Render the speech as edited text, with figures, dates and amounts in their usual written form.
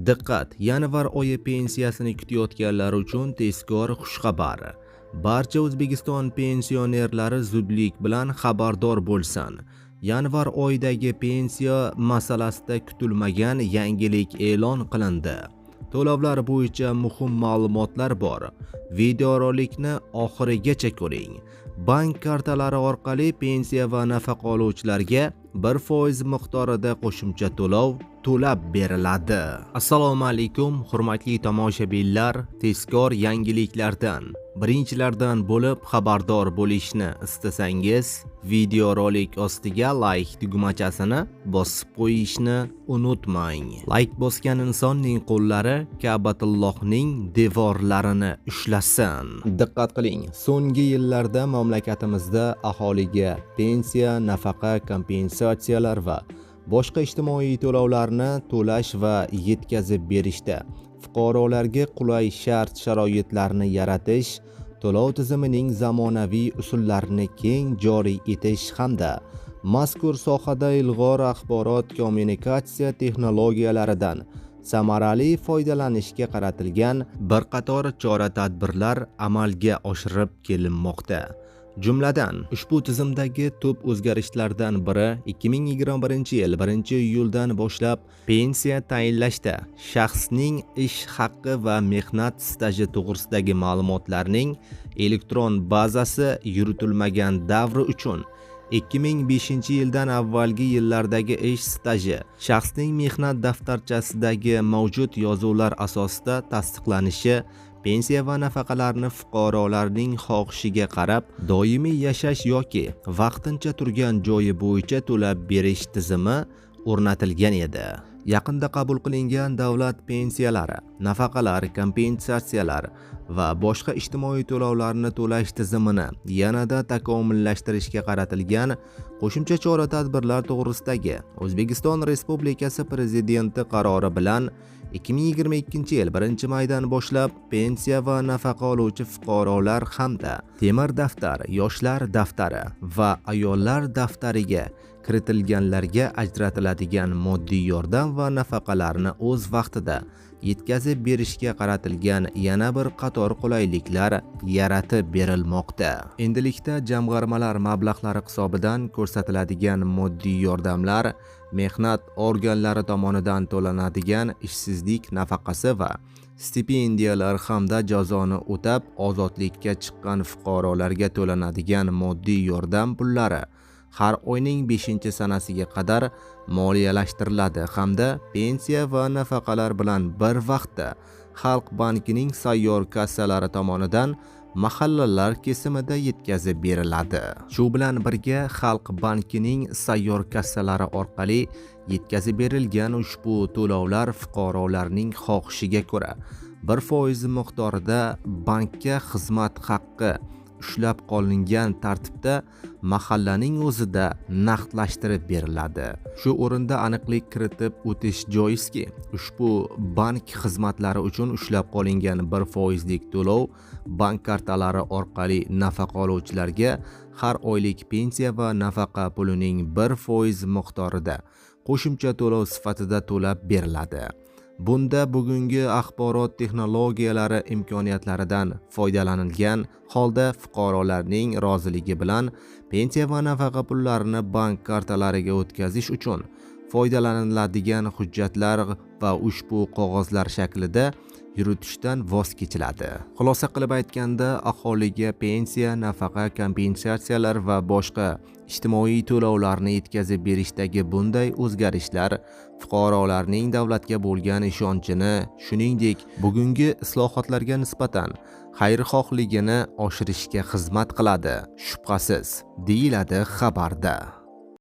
Diqqat, yanvar oyi pensiyasini kutayotganlar uchun tezkor xushxabar. Barcha O'zbekiston pensionerlari zudlik bilan xabardor bo'lsin. Yanvar oyidagi pensiya masalasida kutilmagan yangilik e'lon qilindi. To'lovlar bo'yicha muhim ma'lumotlar bor. Videorolikni oxirigacha ko'ring. Bank kartalari orqali pensiya va nafaqa oluvchilarga 1% miqdorida qo'shimcha to'lov to'lab beriladi. Assalomu alaykum, hurmatli tomoshabinlar. Tezkor yangiliklardan birinchilardan bo'lib xabardor bo'lishni istasangiz, videorolik ostiga like tugmachasini bosib qo'yishni unutmang. Like bosgan insonning qo'llari Ka'batullohning devorlarini ushlasin. Diqqat qiling, so'nggi yillarda mamlakatimizda aholiga pensiya, nafaqa, kompensatsiyalar va boshqa ijtimoiy to'lovlarni to'lash va yetkazib berishda fuqarolarga qulay shart-sharoitlarni yaratish, to'lov tizimining zamonaviy usullarini keng joriy etish hamda mazkur sohada ilg'or axborot kommunikatsiya texnologiyalaridan samarali foydalanishga qaratilgan bir qator chora-tadbirlar amalga oshirib kelinmoqda. Jumladan, ushbu tizimdagi tub o'zgarishlardan biri 2021-yil 1-iyuldan boshlab pensiya tayinlashda shaxsning ish haqqi va mehnat staji to'g'risidagi ma'lumotlarning elektron bazasi yuritilmagan davri uchun 2005-yildan avvalgi yillardagi ish staji shaxsning mehnat daftarchasidagi mavjud yozuvlar asosida tasdiqlanishi, pensiya va nafaqalarni fuqarolarning xohishiga qarab doimiy yashash yoki vaqtincha turgan joyi bo'yicha to'lab berish tizimi o'rnatilgan edi. Yaqinda qabul qilingan davlat pensiyalari, nafaqalar, kompensatsiyalar va boshqa ijtimoiy to'lovlarni to'lash tizimini yanada takomillashtirishga qaratilgan qo'shimcha chora-tadbirlar to'g'risidagi O'zbekiston Respublikasi Prezidenti qarori bilan 2022-yil 1-maydan boshlab pensiya va nafaqa oluvchi fuqarolar hamda temir daftar, yoshlar daftari va ayollar daftariga kiritilganlarga ajratiladigan moddiy yordam va nafaqalarni o'z vaqtida yetkazib berishga qaratilgan yana bir qator qulayliklar yaratib berilmoqda. Endilikda jamg'armalar mablag'lari hisobidan ko'rsatiladigan moddiy yordamlar mehnat organlari tomonidan to'lanadigan ishsizlik nafaqasi va stipendiyalar hamda jazoni o'tab ozodlikka chiqqan fuqarolarga to'lanadigan moddiy yordam pullari har oyning 5-sanasiga qadar moliyalashtiriladi hamda pensiya va nafaqalar bilan bir vaqtda Xalq bankining sayyor kassalari tomonidan mahallalar kesimida yetkazib beriladi. Shu bilan birga Xalq bankining sayyor kassalari orqali yetkazib berilgan ushbu to'lovlar fuqarolarning xohishiga ko'ra 1% miqdorida bankka xizmat haqqi ushlab qolingan tartibda mahallaning o'zida naqdlashtirib beriladi. Shu o'rinda aniqlik kiritib o'tish joizki, ushbu bank xizmatlari uchun ushlab qolingan 1%lik to'lov bank kartalari orqali nafaqa oluvchilarga har oylik pensiya va nafaqa pulining 1% miqdorida qo'shimcha to'lov sifatida to'lab beriladi. Bunda bugungi axborot texnologiyalari imkoniyatlaridan foydalanilgan holda fuqarolarning roziligi bilan pensiya va nafaqa pullarini bank kartalariga o'tkazish uchun foydalaniladigan hujjatlar va ushbu qog'ozlar shaklida yuritishdan voz kechiladi. Xulosa qilib aytganda, aholiga pensiya, nafaqa, kompensatsiyalar va boshqa ijtimoiy to'lovlarni yetkazib berishdagi bunday o'zgarishlar fuqarolarning davlatga bo'lgan ishonchini, shuningdek, bugungi islohotlarga nisbatan xayrixohligini oshirishga xizmat qiladi, shubhasiz, deyiladi xabarda.